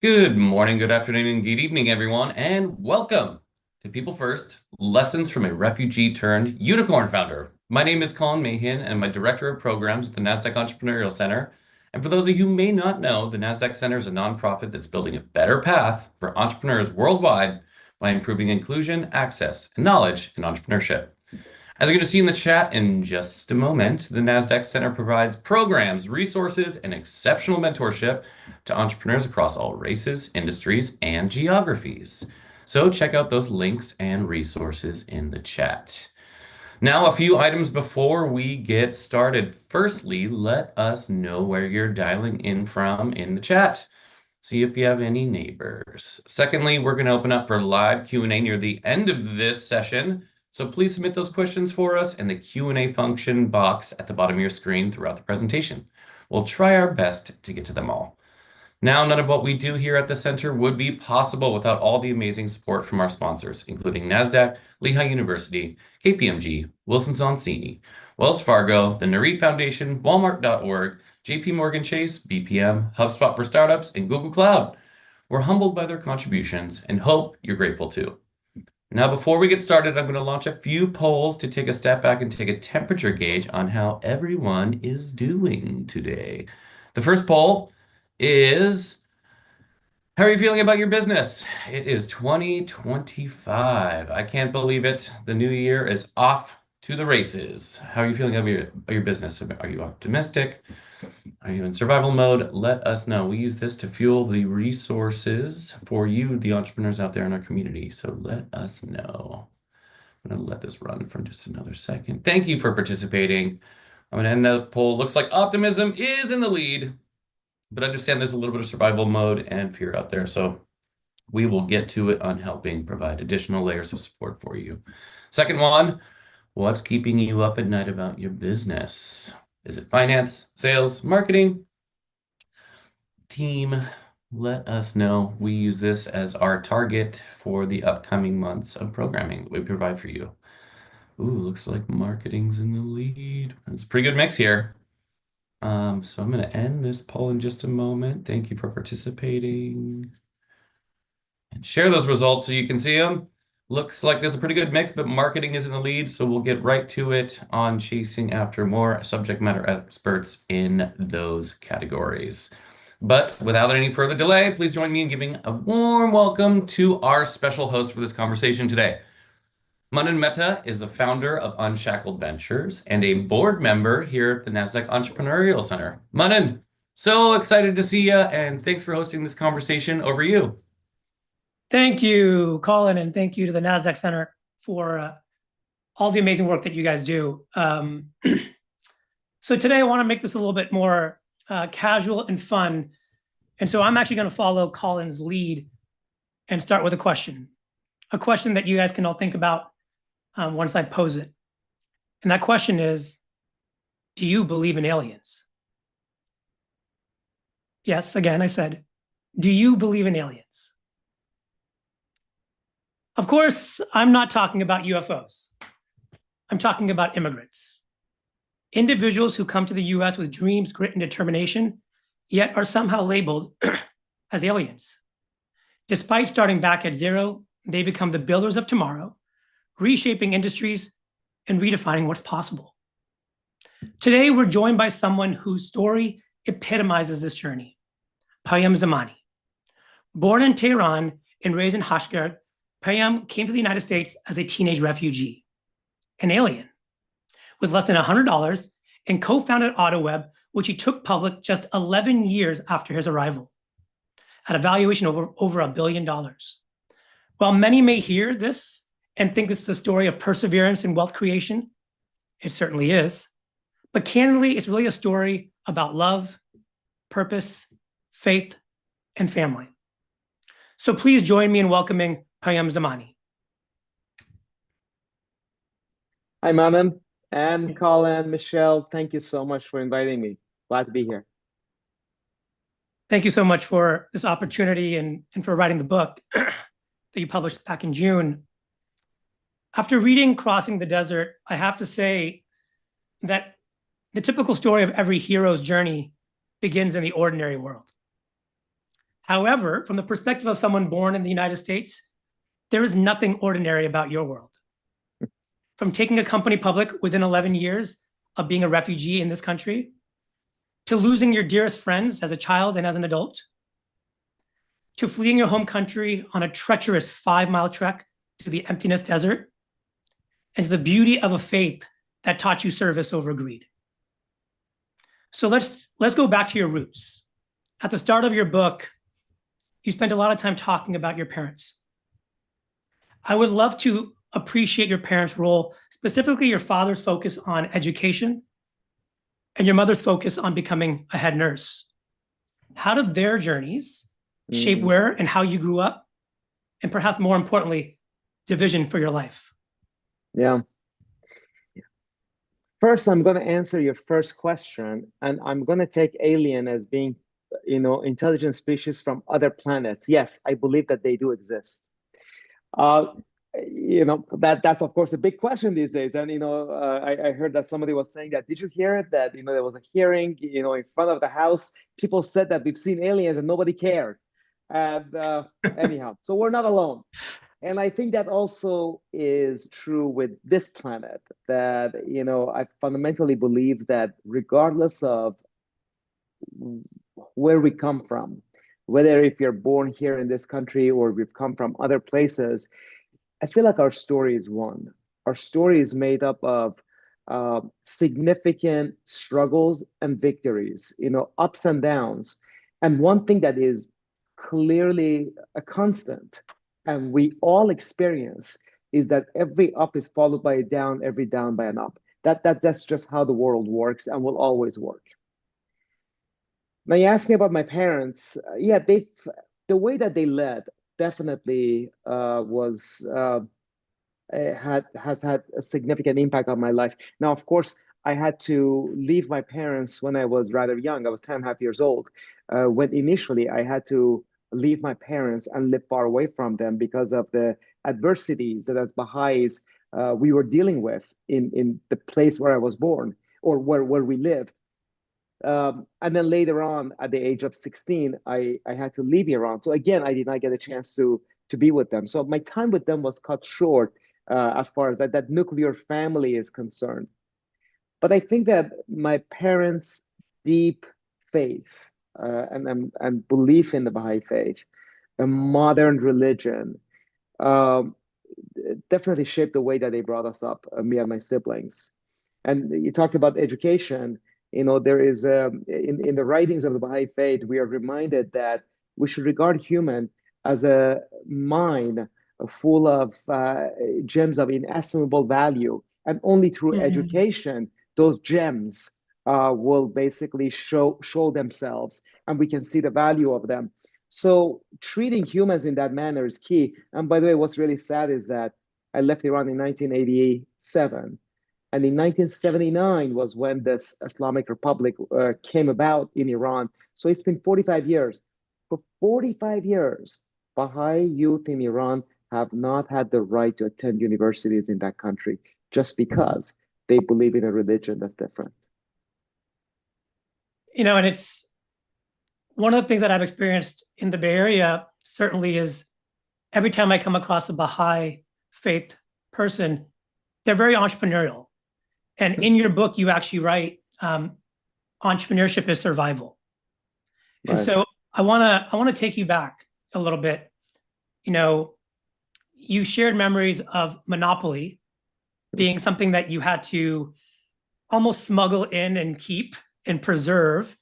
Good morning, good afternoon, and good evening, everyone, and welcome to People First, Lessons from a Refugee-Turned-Unicorn Founder. My name is Colin Mahan, and I'm a Director of Programs at the Nasdaq Entrepreneurial Center. And for those of you who may not know, the Nasdaq Center is a nonprofit that's building a better path for entrepreneurs worldwide by improving inclusion, access, and knowledge in entrepreneurship. As you're going to see in the chat in just a moment, the Nasdaq Center provides programs, resources, and exceptional mentorship to entrepreneurs across all races, industries, and geographies. So check out those links and resources in the chat. Now, a few items before we get started. Firstly, let us know where you're dialing in from in the chat. See if you have any neighbors. Secondly, we're going to open up for live Q&A near the end of this session. So please submit those questions for us in the Q&A function box at the bottom of your screen throughout the presentation. We'll try our best to get to them all. Now, none of what we do here at the center would be possible without all the amazing support from our sponsors, including Nasdaq, Lehigh University, KPMG, Wilson Sonsini, Wells Fargo, the Nareet Foundation, Walmart.org, JP Morgan Chase, BPM, HubSpot for Startups, and Google Cloud. We're humbled by their contributions and hope you're grateful too. Now, before we get started, I'm going to launch a few polls to take a step back and take a temperature gauge on how everyone is doing today. The first poll is, how are you feeling about your business? It is 2025. I can't believe it. The new year is off to the races. How are you feeling about your business? Are you optimistic? Are you in survival mode? Let us know. We use this to fuel the resources for you, the entrepreneurs out there in our community. So let us know. I'm going to let this run for just another second. Thank you for participating. I'm going to end the poll. Looks like optimism is in the lead, but understand there's a little bit of survival mode and fear out there. So we will get to it on helping provide additional layers of support for you. Second one, what's keeping you up at night about your business? Is it finance, sales, marketing, team? Let us know. We use this as our target for the upcoming months of programming that we provide for you. Ooh, looks like marketing's in the lead. It's a pretty good mix here. So I'm going to end this poll in just a moment. Thank you for participating. And share those results so you can see them. Looks like there's a pretty good mix, but marketing is in the lead, so we'll get right to it on chasing after more subject matter experts in those categories. But without any further delay, please join me in giving a warm welcome to our special host for this conversation today. Manan Mehta is the founder of Unshackled Ventures and a board member here at the Nasdaq Entrepreneurial Center. Manan, so excited to see you, and thanks for hosting this conversation. Over you. Thank you, Colin, and thank you to the Nasdaq Center for all the amazing work that you guys do. So today I want to make this a little bit more casual and fun. And so I'm actually going to follow Colin's lead and start with a question that you guys can all think about once I pose it. And that question is, do you believe in aliens? Yes, again, I said, do you believe in aliens? Of course, I'm not talking about UFOs. I'm talking about immigrants. Individuals who come to the US with dreams, grit, and determination, yet are somehow labeled as aliens. Despite starting back at zero, they become the builders of tomorrow, reshaping industries and redefining what's possible. Today, we're joined by someone whose story epitomizes this journey, Payam Zamani. Born in Tehran and raised in Hashgar, Payam came to the United States as a teenage refugee, an alien, with less than $100 and co-founded AutoWeb, which he took public just 11 years after his arrival, at a valuation over $1 billion. While many may hear this and think this is a story of perseverance and wealth creation, it certainly is. But candidly, it's really a story about love, purpose, faith, and family. So please join me in welcoming Payam Zamani. Hi, Manan and Colin, Michelle. Thank you so much for inviting me. Glad to be here. Thank you so much for this opportunity and for writing the book that you published back in June. After reading Crossing the Desert, I have to say that the typical story of every hero's journey begins in the ordinary world. However, from the perspective of someone born in the United States, there is nothing ordinary about your world. From taking a company public within 11 years of being a refugee in this country, to losing your dearest friends as a child and as an adult, to fleeing your home country on a treacherous 5-mile trek to the emptiness desert, and to the beauty of a faith that taught you service over greed. So let's go back to your roots. At the start of your book, you spent a lot of time talking about your parents. I would love to appreciate your parents' role, specifically your father's focus on education and your mother's focus on becoming a head nurse. How did their journeys shape where and how you grew up? And perhaps more importantly, the vision for your life? Yeah. First, I'm going to answer your first question, and I'm going to take alien as being, intelligent species from other planets. Yes, I believe that they do exist. That's of course a big question these days. And I heard that somebody was saying that. Did you hear it? That there was a hearing, in front of the House. People said that we've seen aliens and nobody cared. And anyhow, so we're not alone. And I think that also is true with this planet. That I fundamentally believe that regardless of where we come from, whether if you're born here in this country or we've come from other places, I feel like our story is one. Our story is made up of significant struggles and victories, ups and downs. And one thing that is clearly a constant, and we all experience, is that every up is followed by a down, every down by an up. That's just how the world works and will always work. Now, you asked me about my parents. Yeah, the way that they led definitely has had a significant impact on my life. Now, of course, I had to leave my parents when I was rather young. I was 10.5 years old. When initially I had to leave my parents and live far away from them because of the adversities that as Baha'is we were dealing with in the place where I was born or where we lived. And then later on, at the age of 16, I had to leave Iran. So again, I did not get a chance to be with them. So my time with them was cut short as far as that nuclear family is concerned. But I think that my parents' deep faith and belief in the Baha'i faith, the modern religion, definitely shaped the way that they brought us up, me and my siblings. And you talked about education. There is in the writings of the Baha'i faith, we are reminded that we should regard human as a mine full of gems of inestimable value, and only through education those gems will basically show themselves, and we can see the value of them. So treating humans in that manner is key. And by the way, what's really sad is that I left Iran in 1987. And in 1979 was when this Islamic Republic came about in Iran. So it's been 45 years. For 45 years, Baha'i youth in Iran have not had the right to attend universities in that country just because they believe in a religion that's different. And it's one of the things that I've experienced in the Bay Area, certainly, is every time I come across a Baha'i faith person, they're very entrepreneurial. And in your book, you actually write, entrepreneurship is survival. And so I want to take you back a little bit. You shared memories of monopoly being something that you had to almost smuggle in and keep and preserve,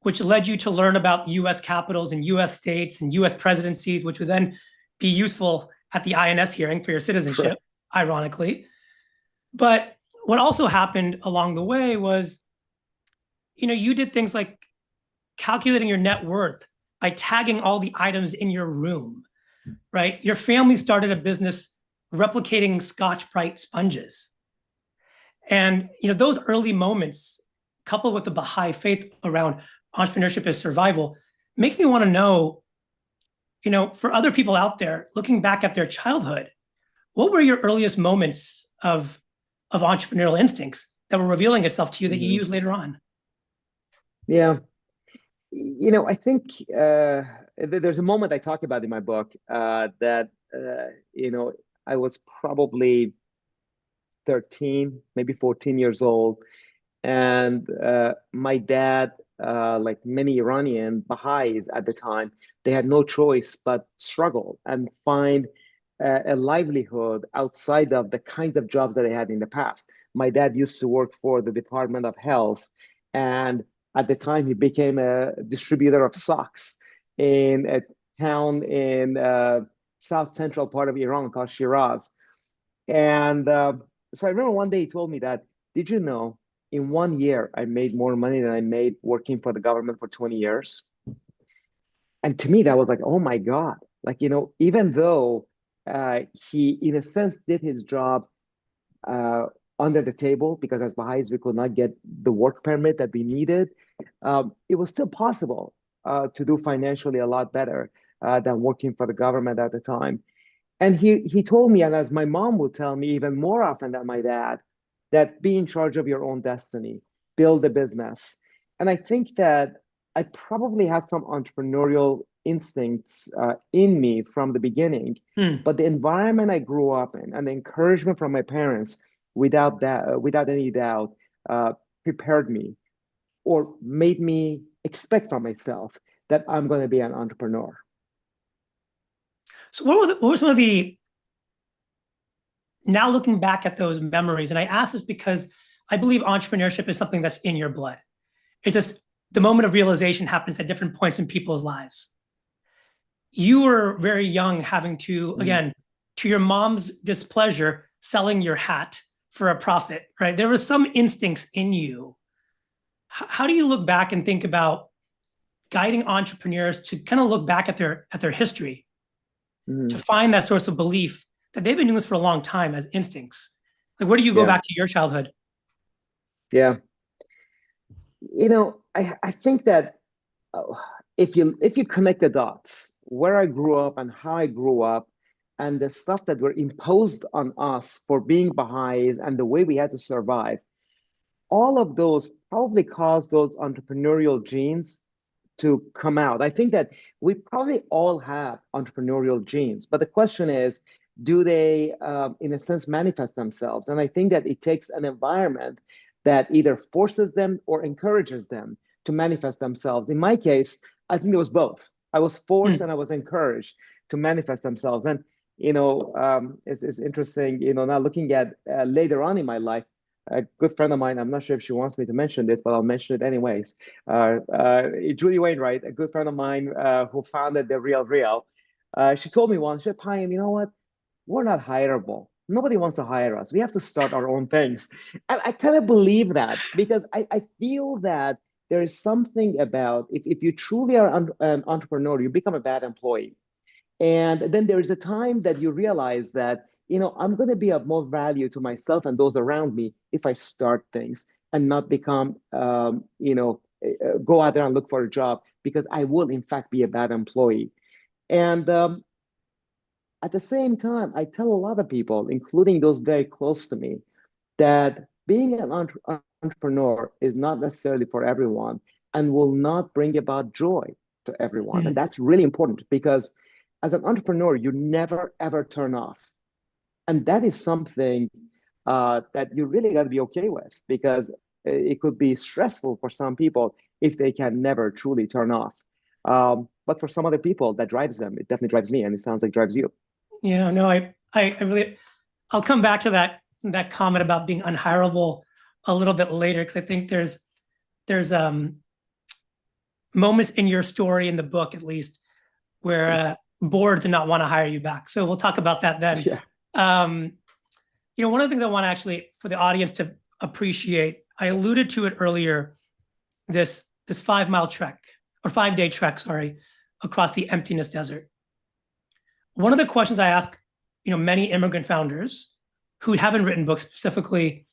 which led you to learn about US capitals and US states and US presidencies, which would then be useful at the INS hearing for your citizenship, ironically. But what also happened along the way was, you did things like calculating your net worth by tagging all the items in your room, right? Your family started a business replicating Scotch-Brite sponges. And, those early moments, coupled with the Baha'i faith around entrepreneurship as survival, makes me want to know, for other people out there looking back at their childhood, what were your earliest moments of entrepreneurial instincts that were revealing itself to you that you use later on? Yeah. I think there's a moment I talk about in my book that, I was probably 13, maybe 14 years old. And my dad, like many Iranian Baha'is at the time, they had no choice but struggle and find a livelihood outside of the kinds of jobs that they had in the past. My dad used to work for the Department of Health, and at the time he became a distributor of socks in a town in south central part of Iran called Shiraz. And so I remember one day he told me that, did you know in 1 year I made more money than I made working for the government for 20 years? And to me, that was like, oh my God. Like, even though he, in a sense, did his job uh, under the table because as Baha'is, we could not get the work permit that we needed, it was still possible to do financially a lot better than working for the government at the time. And he told me, and as my mom would tell me even more often than my dad, that be in charge of your own destiny, build a business. And I think that I probably had some entrepreneurial instincts in me from the beginning, but the environment I grew up in and the encouragement from my parents, without any doubt, prepared me or made me expect from myself that I'm going to be an entrepreneur. So what were some of the, now looking back at those memories, and I ask this because I believe entrepreneurship is something that's in your blood. It's just the moment of realization happens at different points in people's lives. You were very young, having to, again, to your mom's displeasure, selling your hat for a profit, right? There was some instincts in you. How do you look back and think about guiding entrepreneurs to kind of look back at their history, to find that source of belief that they've been doing this for a long time as instincts? Like, where do you go back to your childhood? Yeah. I think that if you connect the dots, where I grew up and how I grew up, and the stuff that were imposed on us for being Baha'is and the way we had to survive, all of those probably caused those entrepreneurial genes to come out. I think that we probably all have entrepreneurial genes, but the question is, do they, in a sense, manifest themselves? And I think that it takes an environment that either forces them or encourages them to manifest themselves. In my case, I think it was both. I was forced and I was encouraged to manifest themselves. And, it's interesting, now looking at later on in my life, a good friend of mine, I'm not sure if she wants me to mention this, but I'll mention it anyways. Julie Wainwright, a good friend of mine who founded The Real, she told me once, she said, Payam, you know what? We're not hireable. Nobody wants to hire us. We have to start our own things. And I kind of believe that because I feel that there is something about if you truly are an entrepreneur, you become a bad employee. And then there is a time that you realize that, I'm going to be of more value to myself and those around me if I start things and not become, go out there and look for a job, because I will, in fact, be a bad employee. And at the same time, I tell a lot of people, including those very close to me, that being an entrepreneur is not necessarily for everyone and will not bring about joy to everyone. And that's really important because as an entrepreneur, you never, ever turn off. And that is something that you really got to be okay with, because it could be stressful for some people if they can never truly turn off. But for some other people, that drives them. It definitely drives me, and it sounds like drives you. Yeah, no, I really, I'll come back to that comment about being unhireable a little bit later, because I think there's moments in your story, in the book at least, where boards did not want to hire you back. So we'll talk about that then. Yeah. One of the things I want to actually, for the audience to appreciate, I alluded to it earlier, this 5-mile trek, or 5-day trek, sorry, across the emptiness desert. One of the questions I ask, many immigrant founders who haven't written books specifically,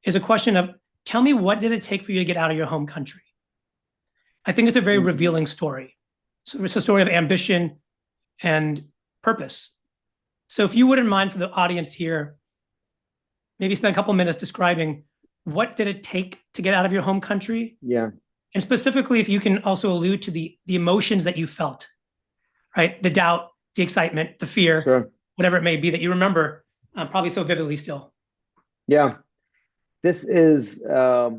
is a question of, tell me, what did it take for you to get out of your home country? I think it's a very revealing story. So it's a story of ambition and purpose. So if you wouldn't mind, for the audience here, maybe spend a couple minutes describing, what did it take to get out of your home country? Yeah. And specifically, if you can also allude to the emotions that you felt, right? The doubt, the excitement, the fear, Sure. whatever it may be that you remember probably so vividly still. Yeah. This is a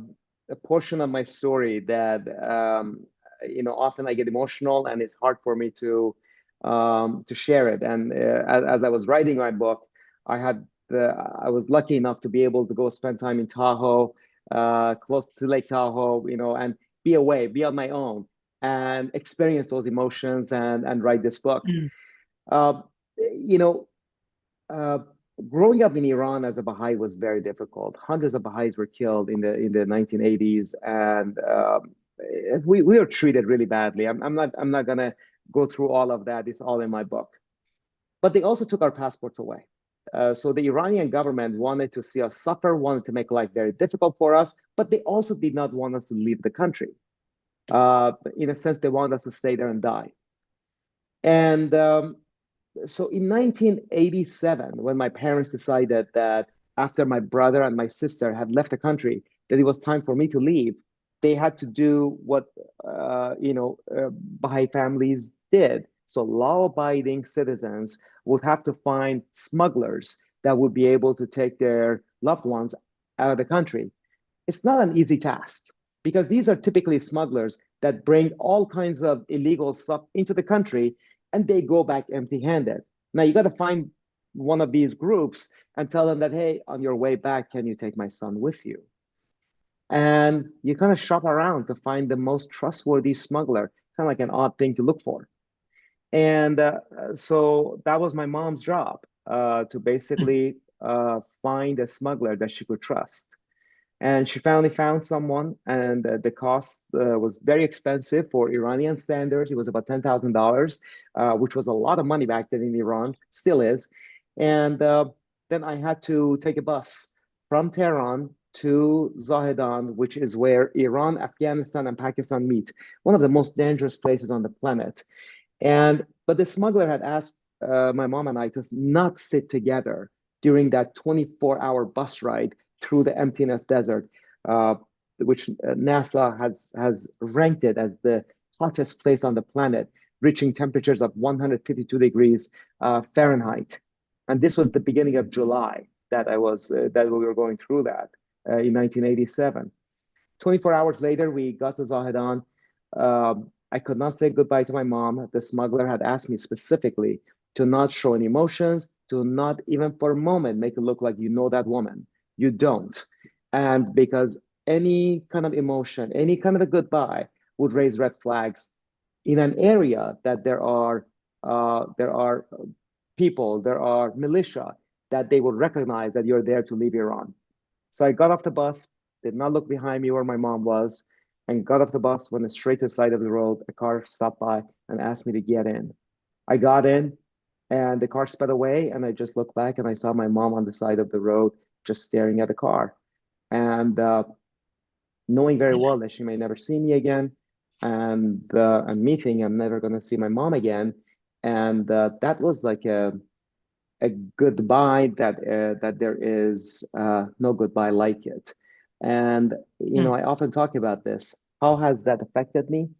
portion of my story that often I get emotional, and it's hard for me to share it. And as I was writing my book, I was lucky enough to be able to go spend time in Tahoe, close to Lake Tahoe, and be away, be on my own, and experience those emotions and write this book. Mm. Uh, you know, uh, Growing up in Iran as a Baha'i was very difficult. Hundreds of Baha'is were killed in the 1980s, and we were treated really badly. I'm not gonna go through all of that. It's all in my book. But they also took our passports away. So the Iranian government wanted to see us suffer, wanted to make life very difficult for us, but they also did not want us to leave the country. In a sense, they wanted us to stay there and die. And so in 1987, when my parents decided that after my brother and my sister had left the country, that it was time for me to leave, they had to do what Baha'i families did. So law-abiding citizens would have to find smugglers that would be able to take their loved ones out of the country. It's not an easy task because these are typically smugglers that bring all kinds of illegal stuff into the country and they go back empty-handed. Now you got to find one of these groups and tell them that, hey, on your way back, can you take my son with you? And you kind of shop around to find the most trustworthy smuggler, kind of like an odd thing to look for. And so that was my mom's job, to basically find a smuggler that she could trust. And she finally found someone, and the cost was very expensive for Iranian standards. It was about $10,000, which was a lot of money back then in Iran, still is. And then I had to take a bus from Tehran to Zahedan, which is where Iran, Afghanistan, and Pakistan meet, one of the most dangerous places on the planet. But the smuggler had asked my mom and I to not sit together during that 24-hour bus ride through the emptiness desert, which NASA has ranked it as the hottest place on the planet, reaching temperatures of 152 degrees Fahrenheit. And this was the beginning of July that we were going through that in 1987. 24 hours later, we got to Zahedan. I could not say goodbye to my mom. The smuggler had asked me specifically to not show any emotions, to not even for a moment make it look like you know that woman. You don't. And because any kind of emotion, any kind of a goodbye would raise red flags in an area that there are people, there are militia that they would recognize that you're there to leave Iran. So I got off the bus, did not look behind me where my mom was, and got off the bus, went straight to the side of the road. A car stopped by and asked me to get in. I got in, and the car sped away, and I just looked back and I saw my mom on the side of the road just staring at the car. And knowing very well that she may never see me again, and me thinking I'm never going to see my mom again. And that was like a goodbye that there is no goodbye like it. And I often talk about this. How has that affected me?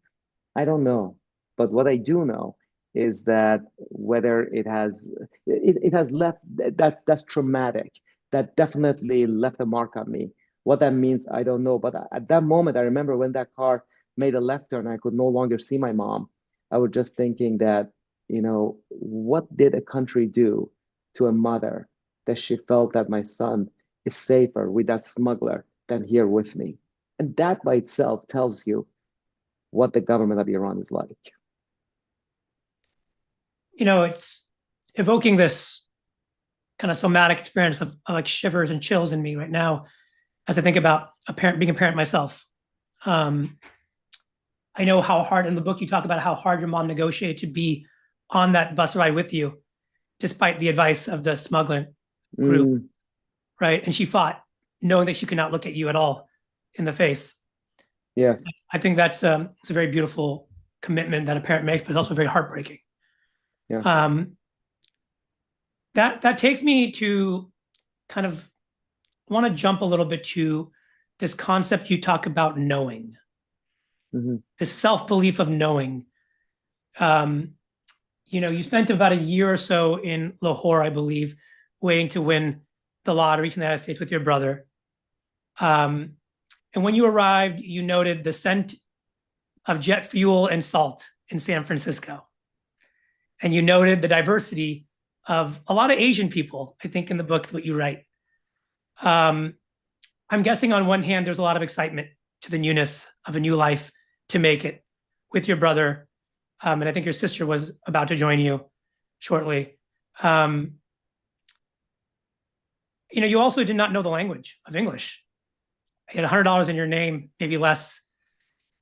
I don't know. But what I do know is that whether it has left, that's traumatic. That definitely left a mark on me. What that means, I don't know. But at that moment, I remember when that car made a left turn, I could no longer see my mom. I was just thinking that, what did a country do to a mother that she felt that my son is safer with that smuggler than here with me? And that by itself tells you what the government of Iran is like. It's evoking this kind of somatic experience of like shivers and chills in me right now as I think about being a parent myself. I know how hard in the book you talk about how hard your mom negotiated to be on that bus ride with you, despite the advice of the smuggler group, right? And she fought, knowing that she could not look at you at all in the face. Yes. I think it's a very beautiful commitment that a parent makes, but it's also very heartbreaking. Yes. That takes me to kind of want to jump a little bit to this concept you talk about knowing. this self-belief of knowing. You spent about a year or so in Lahore, I believe, waiting to win the lottery in the United States with your brother. And when you arrived, you noted the scent of jet fuel and salt in San Francisco. And you noted the diversity of a lot of Asian people, I think, in the book, what you write. I'm guessing on one hand, there's a lot of excitement to the newness of a new life to make it with your brother. And I think your sister was about to join you shortly. You also did not know the language of English. You had $100 in your name, maybe less.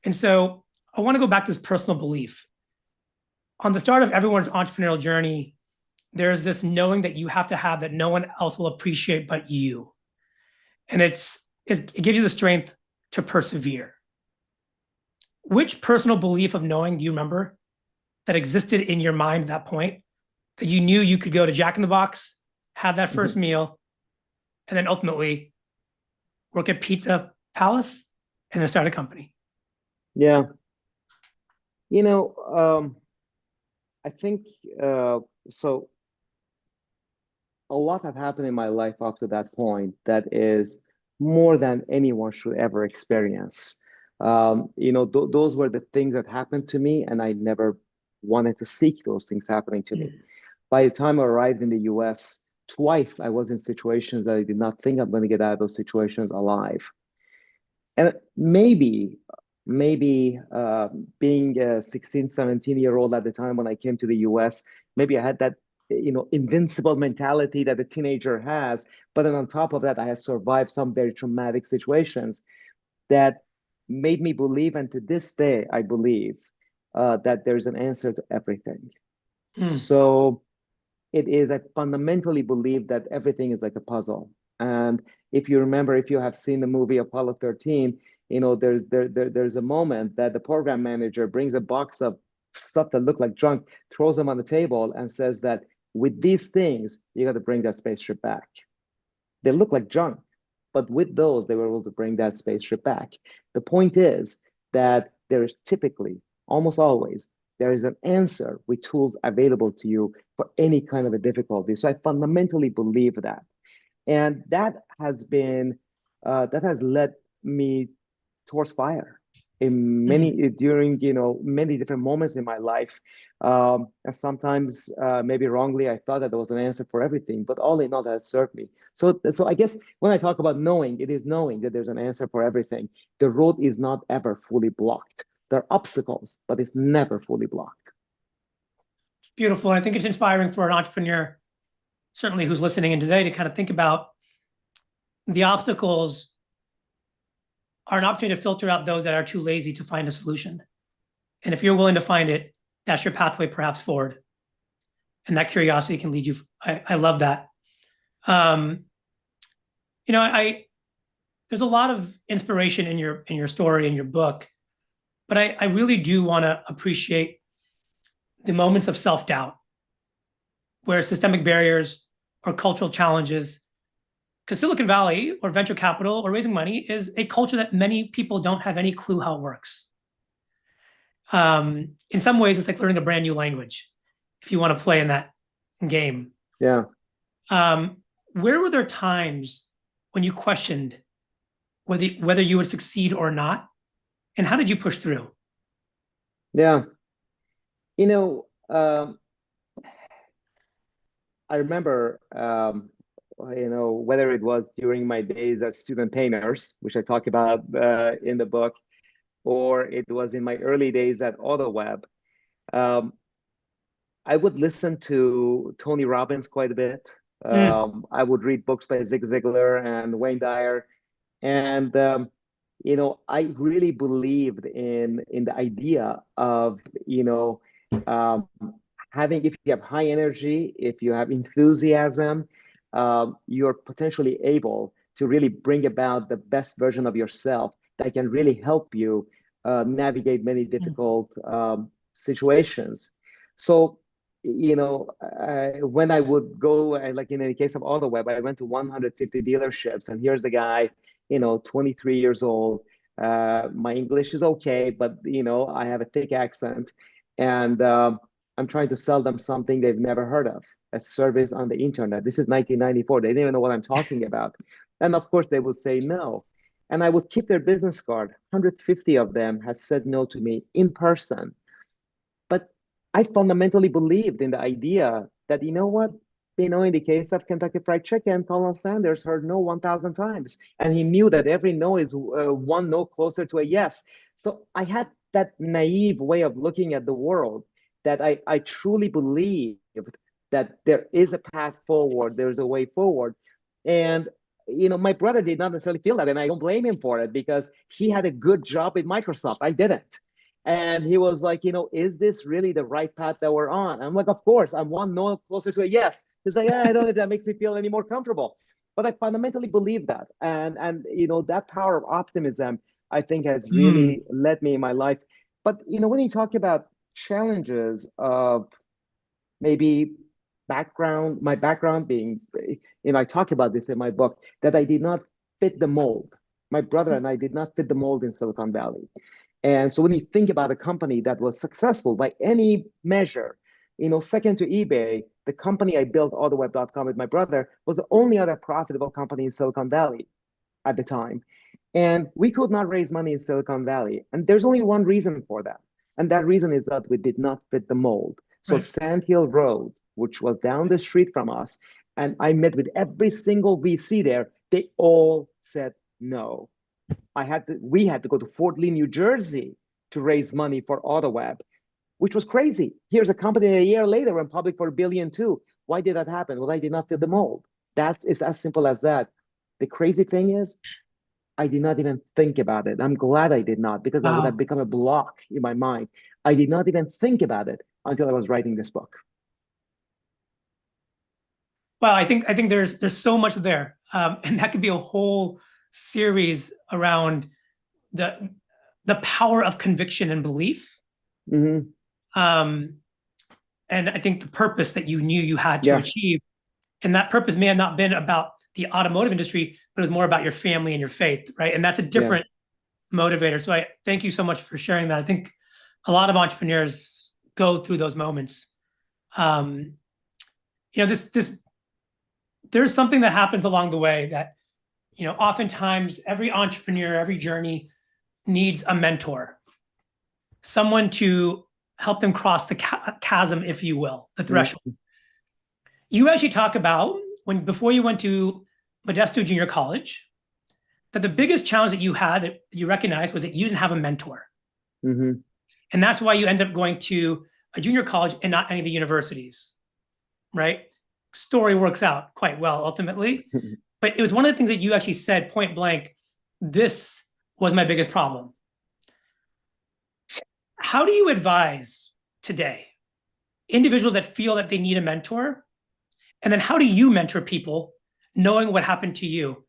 And so I want to go back to this personal belief. On the start of everyone's entrepreneurial journey, there's this knowing that you have to have that no one else will appreciate but you. And it gives you the strength to persevere. Which personal belief of knowing do you remember that existed in your mind at that point, that you knew you could go to Jack in the Box, have that first meal, and then ultimately work at Pizza Palace and then start a company? Yeah. I think so. A lot have happened in my life up to that point that is more than anyone should ever experience. Those were the things that happened to me, and I never wanted to seek those things happening to me. By the time I arrived in the US, twice I was in situations that I did not think I'm going to get out of those situations alive. And maybe being a 16, 17-year-old at the time when I came to the US, maybe I had that invincible mentality that a teenager has. But then on top of that, I had survived some very traumatic situations that made me believe, and to this day, I believe that there's an answer to everything. So I fundamentally believe that everything is like a puzzle. And if you remember, if you have seen the movie Apollo 13, there's a moment that the program manager brings a box of stuff that look like junk, throws them on the table, and says that with these things, you got to bring that spaceship back. They look like junk, but with those, they were able to bring that spaceship back. The point is that there is typically, almost always, there is an answer with tools available to you for any kind of a difficulty. So I fundamentally believe that. And that has led me towards fire in during many different moments in my life. And sometimes maybe wrongly, I thought that there was an answer for everything, but all in all, that has served me. So I guess when I talk about knowing, it is knowing that there's an answer for everything. The road is not ever fully blocked. There are obstacles, but it's never fully blocked. It's beautiful. I think it's inspiring for an entrepreneur, certainly who's listening in today, to kind of think about the obstacles are an opportunity to filter out those that are too lazy to find a solution. And if you're willing to find it, that's your pathway perhaps forward. And that curiosity can lead you. I love that. There's a lot of inspiration in your story, in your book, but I really do want to appreciate the moments of self-doubt where systemic barriers or cultural challenges, because Silicon Valley or venture capital or raising money is a culture that many people don't have any clue how it works. In some ways, it's like learning a brand new language if you want to play in that game. Yeah. Where were there times when you questioned whether you would succeed or not? And how did you push through? Yeah. I remember, whether it was during my days as student painters, which I talk about in the book, or it was in my early days at AutoWeb, I would listen to Tony Robbins quite a bit. I would read books by Zig Ziglar and Wayne Dyer. And, I really believed in the idea of, if you have high energy, if you have enthusiasm, you're potentially able to really bring about the best version of yourself that can really help you navigate many difficult situations. So, when I would go, like in the case of AutoWeb, I went to 150 dealerships, and here's a guy, 23 years old, My English is okay, but I have a thick accent, and I'm trying to sell them something they've never heard of, a service on the internet. This is 1994. They didn't even know what I'm talking about. And of course, they would say no. And I would keep their business card. 150 of them has said no to me in person. But I fundamentally believed in the idea that, you know what? In the case of Kentucky Fried Chicken, Colonel Sanders heard no 1,000 times. And he knew that every no is one no closer to a yes. So I had that naive way of looking at the world that I truly believed that there is a path forward, there's a way forward. And my brother did not necessarily feel that, and I don't blame him for it because he had a good job at Microsoft. I didn't. And he was like, is this really the right path that we're on? I'm like, of course, I'm one no closer to a yes. He's like, I don't know if that makes me feel any more comfortable. But I fundamentally believe that. And that power of optimism, I think, has really led me in my life. But when you talk about challenges of maybe my background being, I talk about this in my book, that I did not fit the mold. My brother and I did not fit the mold in Silicon Valley. And so when you think about a company that was successful by any measure, second to eBay, the company I built, AutoWeb.com, with my brother, was the only other profitable company in Silicon Valley at the time. And we could not raise money in Silicon Valley. And there's only one reason for that. And that reason is that we did not fit the mold. So right. Sand Hill Road, which was down the street from us, and I met with every single VC there, they all said no. We had to go to Fort Lee, New Jersey to raise money for AutoWeb, which was crazy. Here's a company a year later went public for $1 billion too. Why did that happen? Well, I did not fit the mold. That is as simple as that. The crazy thing is, I did not even think about it. I'm glad I did not, because I would have become a block in my mind. I did not even think about it until I was writing this book. Well, I think there's so much there, and that could be a whole series around the power of conviction and belief. Mm-hmm. And I think the purpose that you knew you had to achieve, and that purpose may have not been about the automotive industry, but it was more about your family and your faith, right? And that's a different motivator. So I thank you so much for sharing that. I think a lot of entrepreneurs go through those moments. There's something that happens along the way that, oftentimes every entrepreneur, every journey needs a mentor, someone to help them cross the chasm, if you will, the threshold. Mm-hmm. You actually talk about before you went to Modesto Junior College, that the biggest challenge that you had, that you recognized, was that you didn't have a mentor. Mm-hmm. And that's why you end up going to a junior college and not any of the universities, right? Story works out quite well ultimately. But it was one of the things that you actually said point blank, this was my biggest problem. How do you advise today individuals that feel that they need a mentor? And then how do you mentor people knowing what happened to you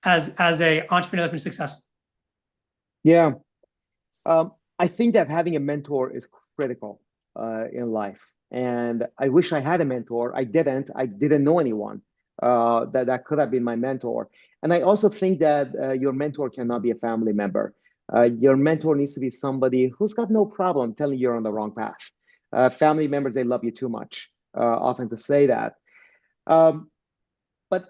as a entrepreneur that's been successful? Yeah. I think that having a mentor is critical in life. And I wish I had a mentor. I didn't know anyone that could have been my mentor. And I also think that your mentor cannot be a family member. Your mentor needs to be somebody who's got no problem telling you you're on the wrong path. Family members, they love you too much, often to say that. But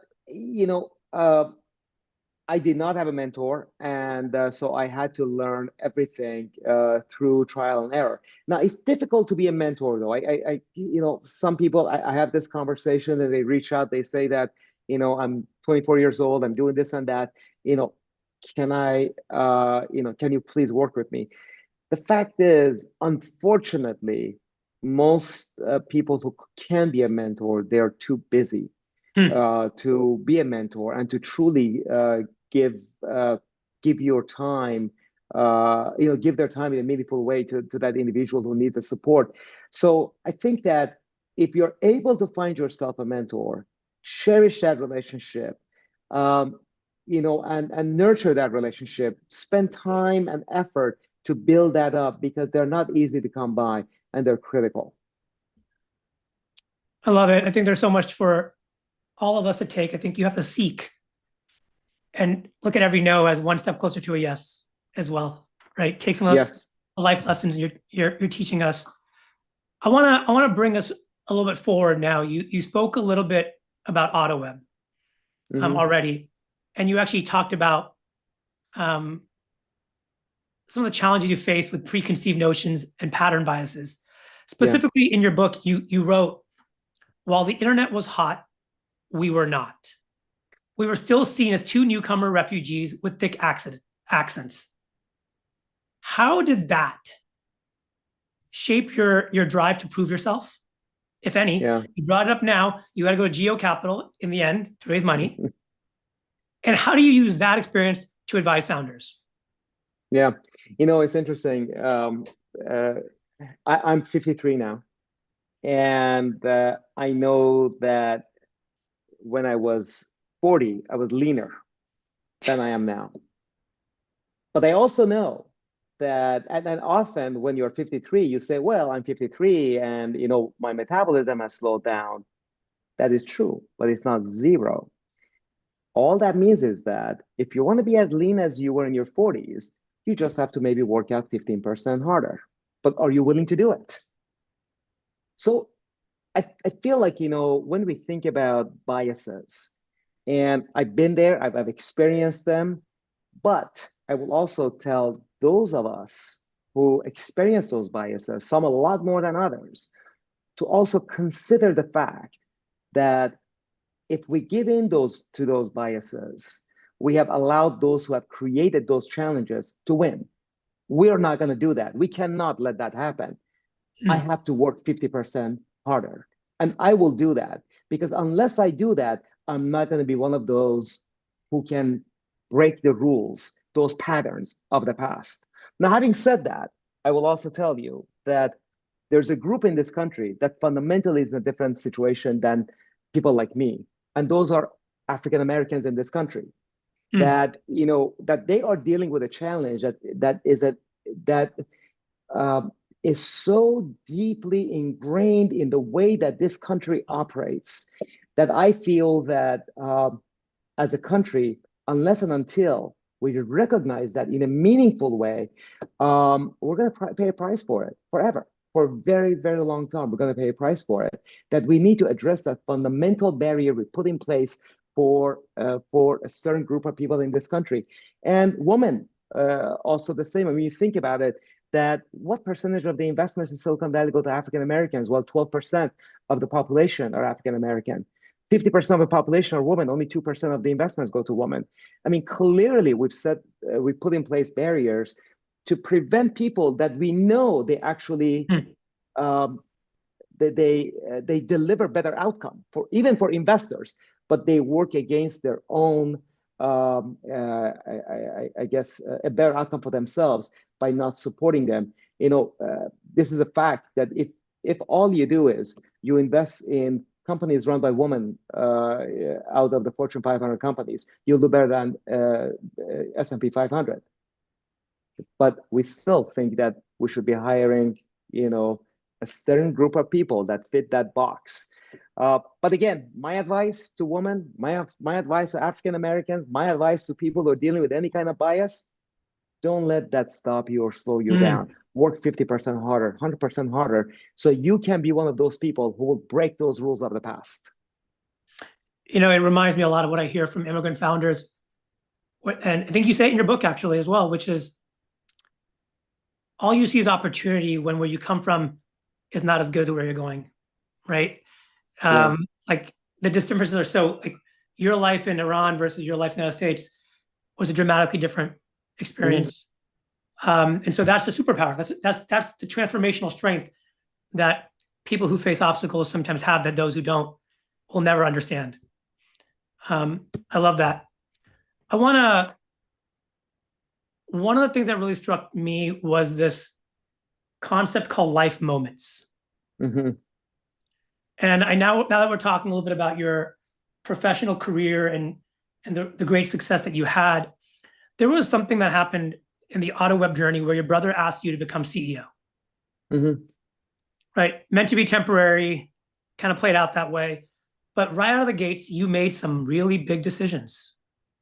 I did not have a mentor, and so I had to learn everything through trial and error. Now, it's difficult to be a mentor, though. I some people, I have this conversation and they reach out, they say that, I'm 24 years old, I'm doing this and that, can you please work with me? The fact is, unfortunately, most people who can be a mentor, they're too busy to be a mentor and to truly give your time, give their time in a meaningful way to that individual who needs the support. So I think that if you're able to find yourself a mentor, cherish that relationship, and nurture that relationship, spend time and effort to build that up, because they're not easy to come by and they're critical. I love it. I think there's so much for all of us to take. I think you have to seek and look at every no as one step closer to a yes. as well, right? Take some of Yes. the life lessons you're teaching us. I wanna bring us a little bit forward now. You spoke a little bit about AutoWeb already, and you actually talked about some of the challenges you face with preconceived notions and pattern biases. Specifically in your book, you wrote, while the internet was hot, we were not. We were still seen as two newcomer refugees with thick accents. How did that shape your drive to prove yourself, if any? Yeah. You brought it up now. You got to go to Geo Capital in the end to raise money. And how do you use that experience to advise founders? Yeah. It's interesting. I'm 53 now. And I know that when I was 40, I was leaner than I am now. But I also know that, and often when you're 53, you say, well, I'm 53 and, my metabolism has slowed down. That is true, but it's not zero. All that means is that if you want to be as lean as you were in your 40s, you just have to maybe work out 15% harder. But are you willing to do it? So I feel like, when we think about biases, and I've been there, I've experienced them, but I will also tell those of us who experience those biases, some a lot more than others, to also consider the fact that if we give in to those biases, we have allowed those who have created those challenges to win. We're not going to do that. We cannot let that happen. I have to work 50% harder. And I will do that, because unless I do that, I'm not going to be one of those who can break the rules, those patterns of the past. Now, having said that, I will also tell you that there's a group in this country that fundamentally is in a different situation than people like me. And those are African Americans in this country that, that they are dealing with a challenge that is so deeply ingrained in the way that this country operates, that I feel that as a country, unless and until we recognize that in a meaningful way, we're going to pay a price for it forever. For a very, very long time, we're going to pay a price for it. That we need to address that fundamental barrier we put in place for a certain group of people in this country. And women, also the same. I mean, you think about it, that what percentage of the investments in Silicon Valley go to African Americans? Well, 12% of the population are African American. 50% of the population are women. Only 2% of the investments go to women. I mean, clearly, we put in place barriers to prevent people that we know they actually they deliver better outcome even for investors, but they work against their own I guess a better outcome for themselves by not supporting them. This is a fact that if all you do is you invest in companies run by women out of the Fortune 500 companies, you'll do better than S&P 500. But we still think that we should be hiring, a certain group of people that fit that box. But again, my advice to women, my advice to African Americans, my advice to people who are dealing with any kind of bias: don't let that stop you or slow you down. Work 50% harder, 100% harder, so you can be one of those people who will break those rules of the past. It reminds me a lot of what I hear from immigrant founders. And I think you say it in your book actually as well, which is all you see is opportunity when where you come from is not as good as where you're going, right? Like the differences are so, like your life in Iran versus your life in the United States was a dramatically different experience. And so that's the superpower. That's the transformational strength that people who face obstacles sometimes have that those who don't will never understand. I love that. One of the things that really struck me was this concept called life moments. And now that we're talking a little bit about your professional career and the great success that you had, there was something that happened in the AutoWeb journey where your brother asked you to become CEO. Right? Meant to be temporary, kind of played out that way. But right out of the gates, you made some really big decisions.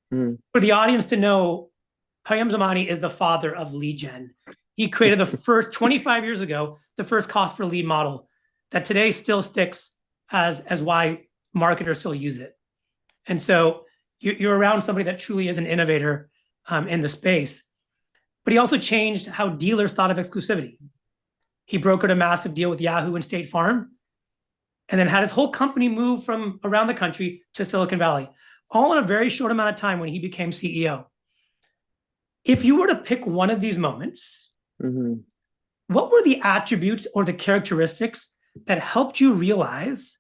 For the audience to know Payam Zamani is the father of lead gen. He created the first 25 years ago, the first cost per lead model that today still sticks as why marketers still use it. And so you're around somebody that truly is an innovator in the space. But he also changed how dealers thought of exclusivity. He brokered a massive deal with Yahoo and State Farm, and then had his whole company move from around the country to Silicon Valley, all in a very short amount of time when he became CEO. If you were to pick one of these moments, what were the attributes or the characteristics that helped you realize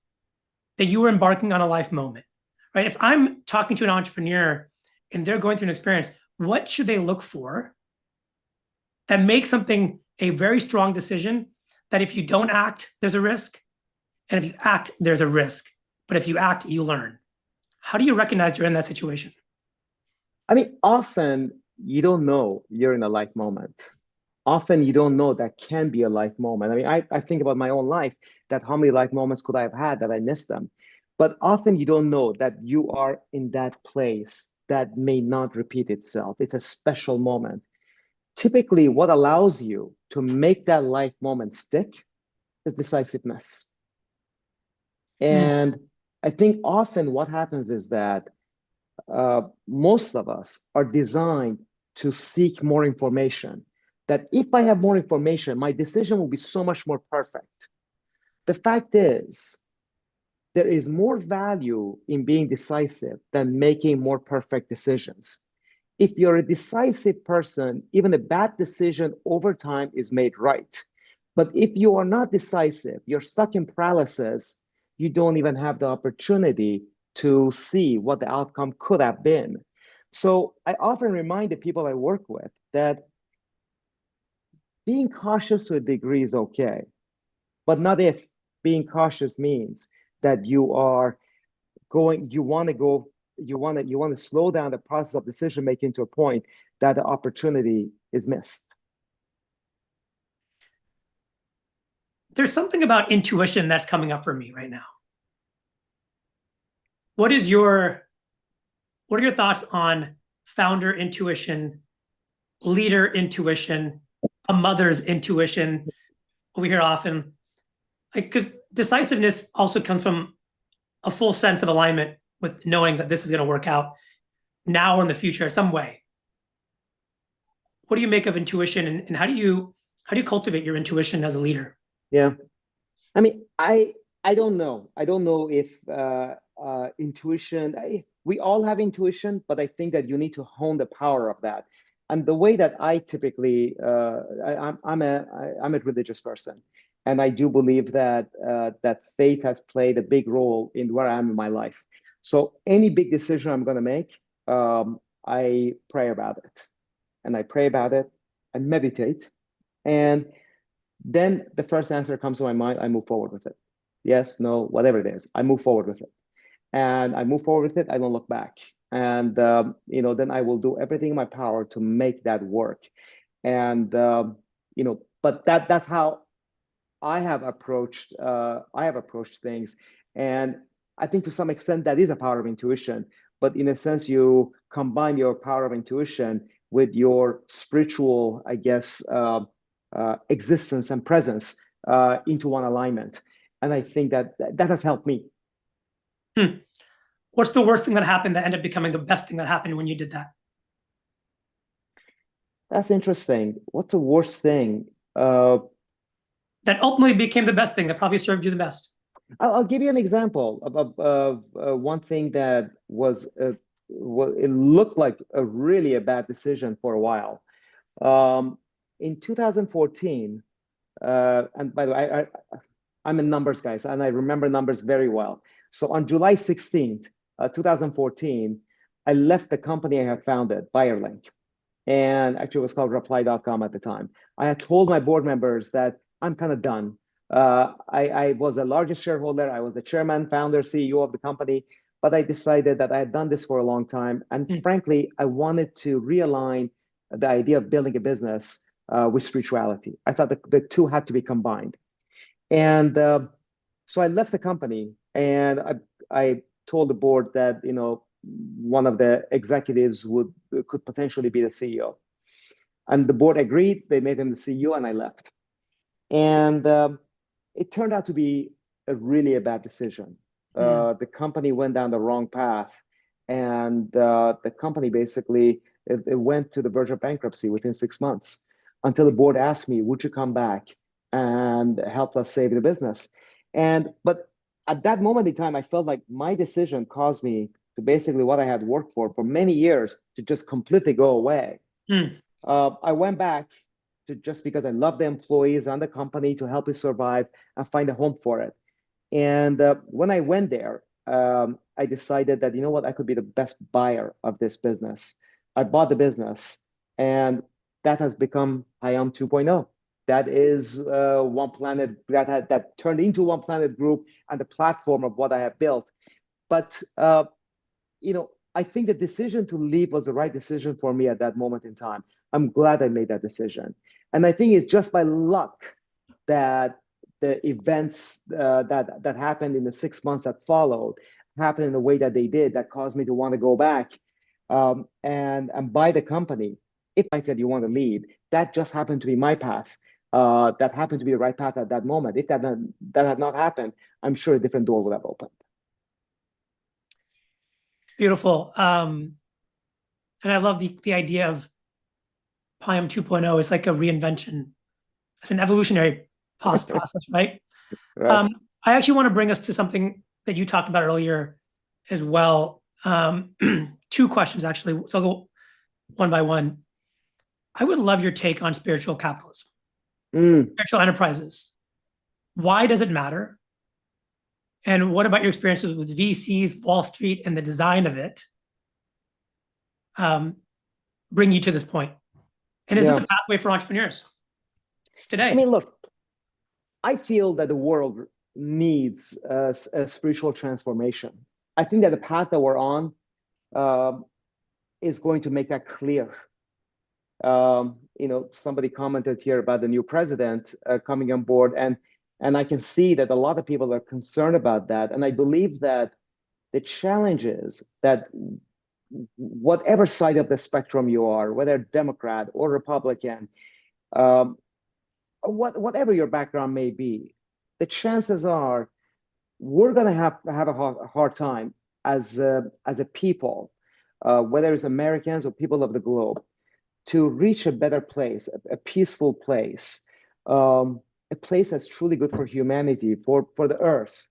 that you were embarking on a life moment, right? If I'm talking to an entrepreneur and they're going through an experience, what should they look for that makes something a very strong decision that if you don't act, there's a risk, and if you act, there's a risk, but if you act, you learn? How do you recognize you're in that situation? I mean, often you don't know you're in a life moment. Often you don't know that can be a life moment. I mean, I think about my own life, that how many life moments could I have had that I missed them? But often you don't know that you are in that place that may not repeat itself. It's a special moment. Typically, what allows you to make that life moment stick is decisiveness. And I think often what happens is that most of us are designed to seek more information. That if I have more information, my decision will be so much more perfect. The fact is, there is more value in being decisive than making more perfect decisions. If you're a decisive person, even a bad decision over time is made right. But if you are not decisive, you're stuck in paralysis, you don't even have the opportunity to see what the outcome could have been. So I often remind the people I work with that being cautious to a degree is okay, but not if being cautious means that you are going, you want to slow down the process of decision making to a point that the opportunity is missed. There's something about intuition that's coming up for me right now. What are your thoughts on founder intuition, leader intuition, a mother's intuition? We hear often, like, because decisiveness also comes from a full sense of alignment with knowing that this is going to work out now or in the future some way. What do you make of intuition, and how do you cultivate your intuition as a leader? Yeah, I mean, I don't know. I don't know if intuition. We all have intuition, but I think that you need to hone the power of that. And the way that I typically, I'm a religious person, and I do believe that that faith has played a big role in where I am in my life. So any big decision I'm going to make, I pray about it, and I pray about it, and meditate, and then the first answer comes to my mind. I move forward with it. Yes, no, whatever it is, I move forward with it, and I move forward with it. I don't look back, and then I will do everything in my power to make that work. And but that's how I have approached things, and I think to some extent that is a power of intuition. But in a sense, you combine your power of intuition with your spiritual, I guess, existence and presence into one alignment. And I think that has helped me. What's the worst thing that happened that ended up becoming the best thing that happened when you did that? That's interesting. What's the worst thing? That ultimately became the best thing that probably served you the best. I'll give you an example of one thing that was it looked like a bad decision for a while. In 2014, and by the way, I'm a numbers guy, and I remember numbers very well. So on July 16th, 2014, I left the company I had founded, BuyerLink, and actually it was called Reply.com at the time. I had told my board members that I'm kind of done. I was the largest shareholder. I was the chairman, founder, CEO of the company, but I decided that I had done this for a long time. And frankly, I wanted to realign the idea of building a business with spirituality. I thought the two had to be combined. And so I left the company, and I told the board that, one of the executives could potentially be the CEO. And the board agreed. They made him the CEO, and I left. And it turned out to be a bad decision. The company went down the wrong path, and the company basically it went to the verge of bankruptcy within 6 months. Until the board asked me, "Would you come back and help us save the business?" But at that moment in time, I felt like my decision caused me to basically what I had worked for many years to just completely go away. I went back to just because I love the employees and the company to help it survive and find a home for it. And when I went there, I decided that, you know what, I could be the best buyer of this business. I bought the business, and that has become Payam 2.0. That is One Planet that turned into One Planet Group and the platform of what I have built. But I think the decision to leave was the right decision for me at that moment in time. I'm glad I made that decision. And I think it's just by luck that the events that happened in the 6 months that followed happened in the way that they did that caused me to want to go back and buy the company. If I said you want to leave, that just happened to be my path. That happened to be the right path at that moment. If that had not happened, I'm sure a different door would have opened. Beautiful. And I love the idea of Payam 2.0. It's like a reinvention. It's an evolutionary process, right? Right. I actually want to bring us to something that you talked about earlier as well. Two questions, actually. So I'll go one by one. I would love your take on spiritual capitalism, spiritual enterprises. Why does it matter? And what about your experiences with VCs, Wall Street, and the design of it bring you to this point? And is this a pathway for entrepreneurs today? I mean, look, I feel that the world needs a spiritual transformation. I think that the path that we're on is going to make that clear. Somebody commented here about the new president coming on board, and I can see that a lot of people are concerned about that. And I believe that the challenge is that whatever side of the spectrum you are, whether Democrat or Republican, whatever your background may be, the chances are we're going to have a hard time as a people, whether it's Americans or people of the globe, to reach a better place, a peaceful place, a place that's truly good for humanity, for the earth,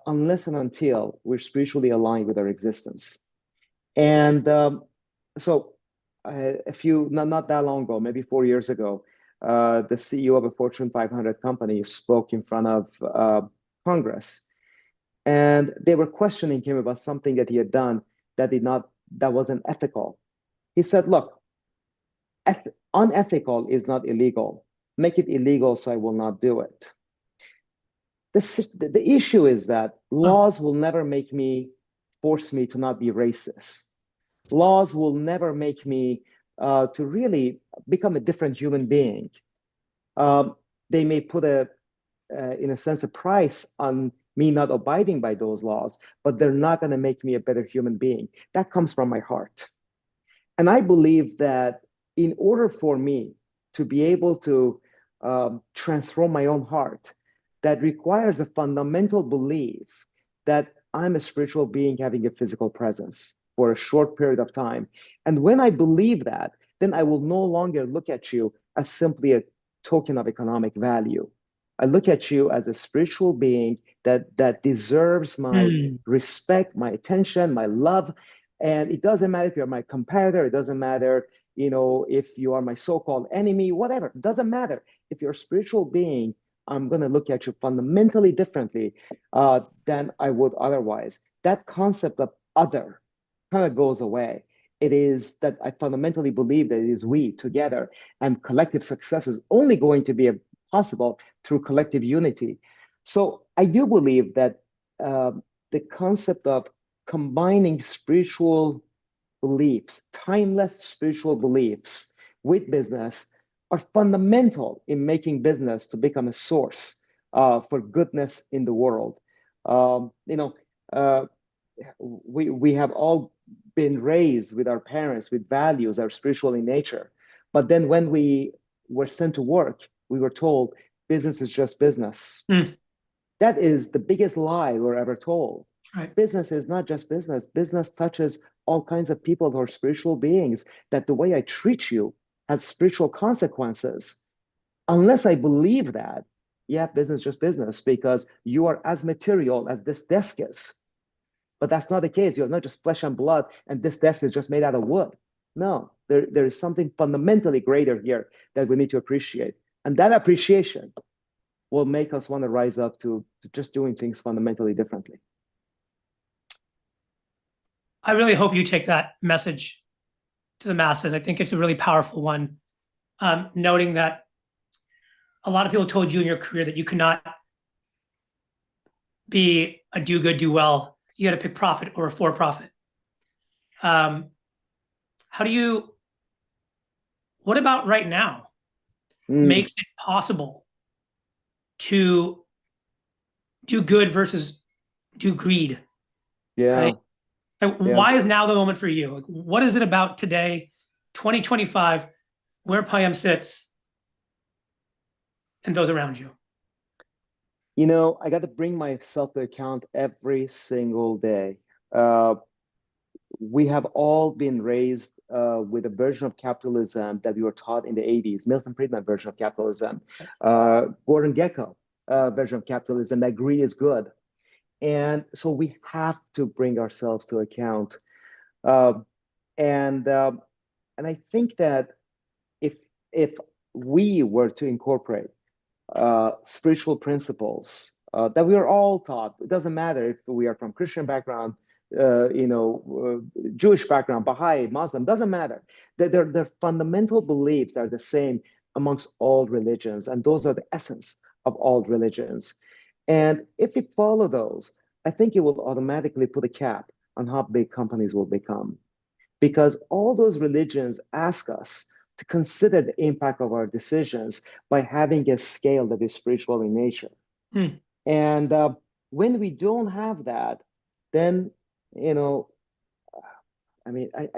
unless and until we're spiritually aligned with our existence. And so not that long ago, maybe 4 years ago, the CEO of a Fortune 500 company spoke in front of Congress. And they were questioning him about something that he had done that wasn't ethical. He said, look, unethical is not illegal. Make it illegal so I will not do it. The issue is that laws will never force me to not be racist. Laws will never make me to really become a different human being. They may put in a sense, a price on me not abiding by those laws, but they're not going to make me a better human being. That comes from my heart. And I believe that in order for me to be able to transform my own heart, that requires a fundamental belief that I'm a spiritual being having a physical presence for a short period of time. And when I believe that, then I will no longer look at you as simply a token of economic value. I look at you as a spiritual being that deserves my respect, my attention, my love. And it doesn't matter if you're my competitor. It doesn't matter, if you are my so-called enemy, whatever. It doesn't matter. If you're a spiritual being, I'm going to look at you fundamentally differently than I would otherwise. That concept of other kind of goes away. It is that I fundamentally believe that it is we together, and collective success is only going to be possible through collective unity. So I do believe that the concept of combining spiritual beliefs, timeless spiritual beliefs with business are fundamental in making business to become a source for goodness in the world. we have all been raised with our parents with values, our spiritual in nature. But then when we were sent to work, we were told business is just business. Mm. That is the biggest lie we're ever told. Right. Business is not just business. Business touches all kinds of people who are spiritual beings, that the way I treat you has spiritual consequences. Unless I believe that, yeah, business is just business because you are as material as this desk is. But that's not the case. You're not just flesh and blood, and this desk is just made out of wood. No, there is something fundamentally greater here that we need to appreciate. And that appreciation will make us want to rise up to just doing things fundamentally differently. I really hope you take that message to the masses. I think it's a really powerful one, noting that a lot of people told you in your career that you cannot be a do good, do well. You got to pick profit or for profit. What about right now makes it possible to do good versus do greed? Yeah. Right? Like, why is now the moment for you? Like, what is it about today, 2025, where Payam sits and those around you? You know, I got to bring myself to account every single day. We have all been raised with a version of capitalism that we were taught in the 80s, Milton Friedman version of capitalism, Gordon Gekko version of capitalism, that greed is good. And so we have to bring ourselves to account. And I think that if we were to incorporate spiritual principles that we are all taught, it doesn't matter if we are from Christian background, Jewish background, Baha'i, Muslim, doesn't matter. Their fundamental beliefs are the same amongst all religions, and those are the essence of all religions. And if we follow those, I think it will automatically put a cap on how big companies will become. Because all those religions ask us to consider the impact of our decisions by having a scale that is spiritual in nature. And when we don't have that, then, I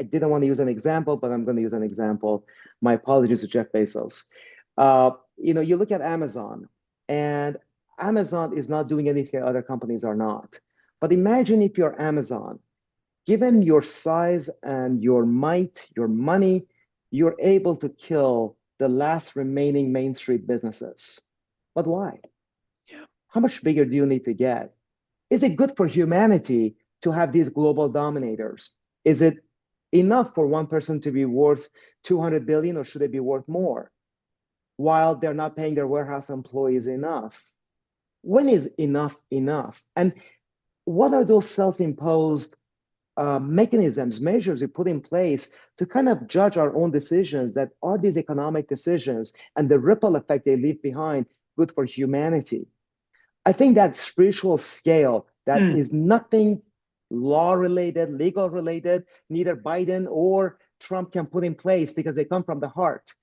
didn't want to use an example, but I'm going to use an example. My apologies to Jeff Bezos. You look at Amazon, and Amazon is not doing anything other companies are not. But imagine if you're Amazon, given your size and your might, your money, you're able to kill the last remaining Main Street businesses. But why? Yeah. How much bigger do you need to get? Is it good for humanity to have these global dominators? Is it enough for one person to be worth 200 billion, or should it be worth more? While they're not paying their warehouse employees enough. When is enough enough? And what are those self-imposed mechanisms, measures we put in place to kind of judge our own decisions? That are these economic decisions and the ripple effect they leave behind good for humanity? I think that spiritual scale that is nothing law related, legal related, neither Biden or Trump can put in place because they come from the heart.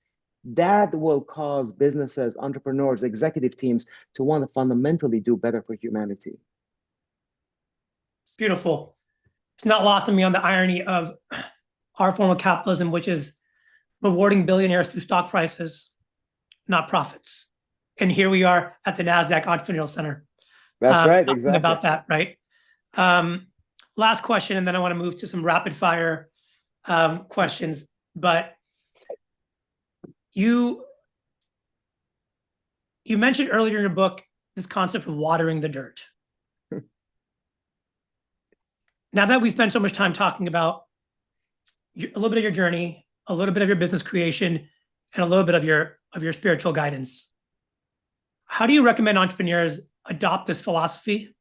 That will cause businesses, entrepreneurs, executive teams to want to fundamentally do better for humanity. Beautiful. It's not lost on me on the irony of our form of capitalism, which is rewarding billionaires through stock prices, not profits. And here we are at the Nasdaq Entrepreneurial Center. That's right, exactly. About that, right? Last question, and then I want to move to some rapid fire questions. But you mentioned earlier in your book this concept of watering the dirt. Now that we spent so much time talking about a little bit of your journey, a little bit of your business creation, and a little bit of your spiritual guidance, how do you recommend entrepreneurs adopt this philosophy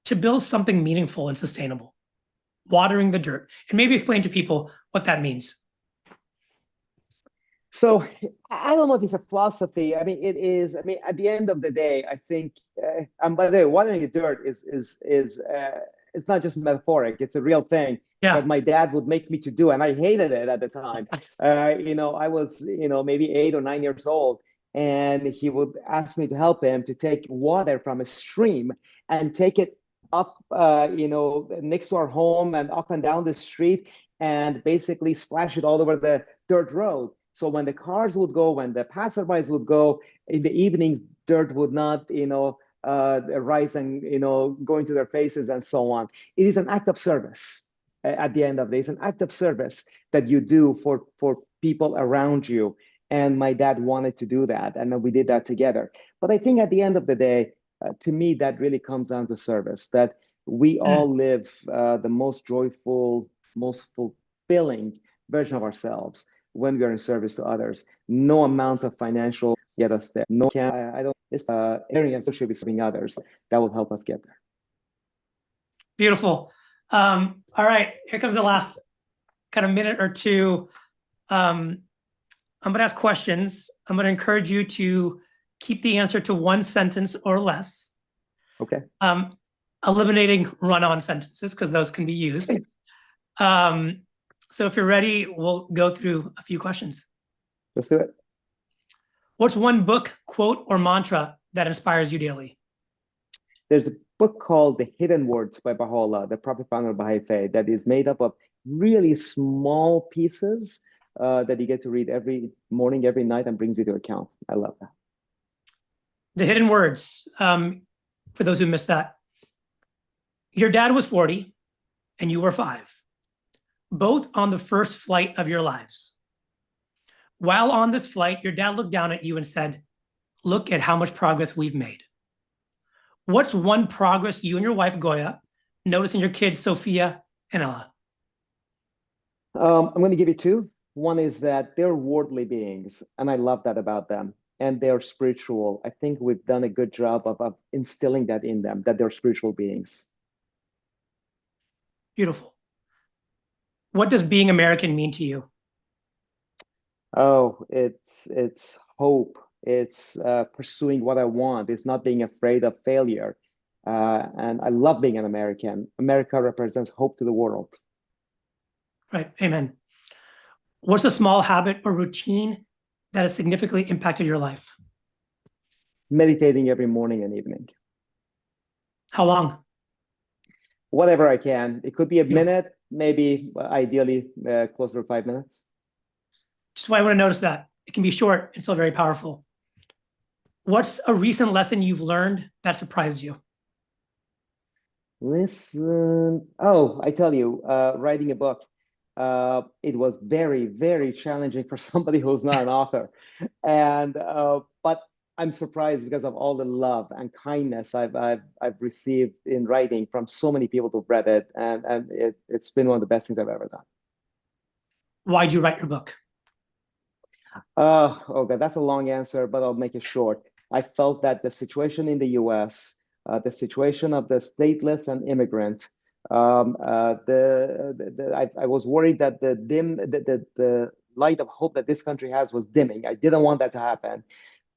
to build something meaningful and sustainable? Watering the dirt, and maybe explain to people what that means. So I don't know if it's a philosophy. I mean, it is. I mean, at the end of the day, I think. And by the way, watering the dirt is it's not just metaphoric. It's a real thing that my dad would make me to do, and I hated it at the time. I was maybe 8 or 9 years old, and he would ask me to help him to take water from a stream and take it up, next to our home and up and down the street and basically splash it all over the dirt road. So when the cars would go, when the passerbys would go, in the evenings, dirt would not, rise and, go into their faces and so on. It is an act of service at the end of the day. It's an act of service that you do for people around you. And my dad wanted to do that. And then we did that together. But I think at the end of the day, to me, that really comes down to service, that we all live the most joyful, most fulfilling version of ourselves when we are in service to others. No amount of financial get us there. No, I don't. It's area associated with serving others that will help us get there. Beautiful. All right, here comes the last kind of minute or two. I'm going to ask questions. I'm going to encourage you to keep the answer to one sentence or less. Okay. Eliminating run-on sentences because those can be used. So if you're ready, we'll go through a few questions. Let's do it. What's one book, quote, or mantra that inspires you daily? There's a book called The Hidden Words by Baha'u'llah, the Prophet founder of Baha'i Faith, that is made up of really small pieces that you get to read every morning, every night, and brings you to account. I love that. The Hidden Words, for those who missed that. Your dad was 40 and you were 5, both on the first flight of your lives. While on this flight, your dad looked down at you and said, "Look at how much progress we've made." What's one progress you and your wife, Goya, noticed in your kids, Sophia and Ella? I'm going to give you two. One is that they're worldly beings, and I love that about them. And they're spiritual. I think we've done a good job of instilling that in them, that they're spiritual beings. Beautiful. What does being American mean to you? Oh, it's hope. It's pursuing what I want. It's not being afraid of failure. And I love being an American. America represents hope to the world. Right. Amen. What's a small habit or routine that has significantly impacted your life? Meditating every morning and evening. How long? Whatever I can. It could be a minute, maybe ideally closer to 5 minutes. Just why I want to notice that. It can be short and still very powerful. What's a recent lesson you've learned that surprised you? Listen. Oh, I tell you, writing a book. It was very, very challenging for somebody who's not an author. And but I'm surprised because of all the love and kindness I've received in writing from so many people who've read it. And it's been one of the best things I've ever done. Why'd you write your book? Okay, that's a long answer, but I'll make it short. I felt that the situation in the US, the situation of the stateless and immigrant, I was worried that the light of hope that this country has was dimming. I didn't want that to happen.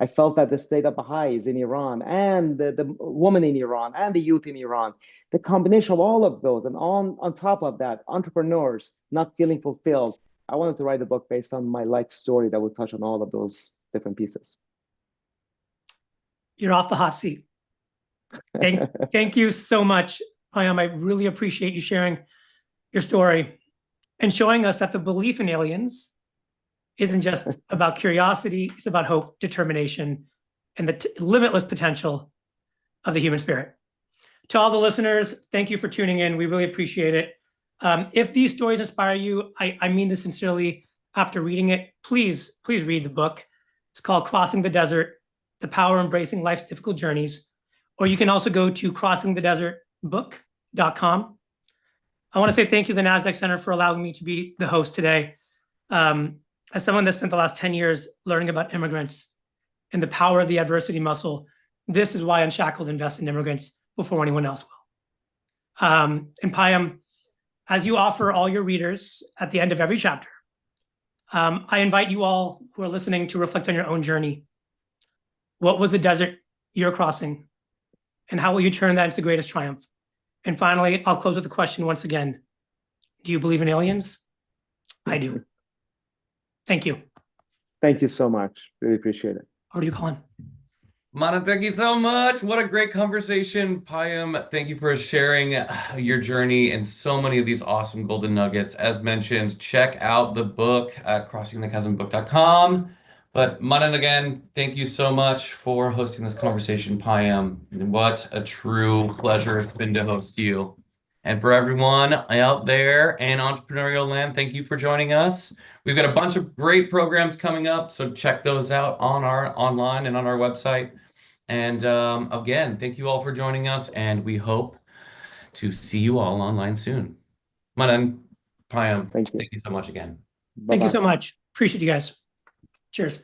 I felt that the state of Baha'is in Iran and the woman in Iran and the youth in Iran, the combination of all of those, and on top of that, entrepreneurs not feeling fulfilled. I wanted to write a book based on my life story that would touch on all of those different pieces. You're off the hot seat. Thank you so much, Payam. I really appreciate you sharing your story and showing us that the belief in aliens isn't just about curiosity, it's about hope, determination, and the limitless potential of the human spirit. To all the listeners, thank you for tuning in. We really appreciate it. If these stories inspire you, I mean this sincerely, after reading it, please read the book. It's called Crossing the Desert, The Power of Embracing Life's Difficult Journeys. Or you can also go to crossingthedesertbook.com. I want to say thank you to the Nasdaq Center for allowing me to be the host today. As someone that spent the last 10 years learning about immigrants and the power of the adversity muscle, this is why Unshackled invests in immigrants before anyone else will. And Payam, as you offer all your readers at the end of every chapter, I invite you all who are listening to reflect on your own journey. What was the desert you're crossing? And how will you turn that into the greatest triumph? And finally, I'll close with the question once again. Do you believe in aliens? I do. Thank you. Thank you so much. Really appreciate it. Over to you, Colin. Manan, thank you so much. What a great conversation. Payam, thank you for sharing your journey and so many of these awesome golden nuggets. As mentioned, check out the book at crossingthechasmbook.com. But Manan, again, thank you so much for hosting this conversation, Payam. What a true pleasure it's been to host you. And for everyone out there in entrepreneurial land, thank you for joining us. We've got a bunch of great programs coming up, so check those out on our online and on our website. And again, thank you all for joining us, and we hope to see you all online soon. Manan, Payam, Thank you. thank you so much again. Thank you Bye-bye. so much. Appreciate you guys. Cheers.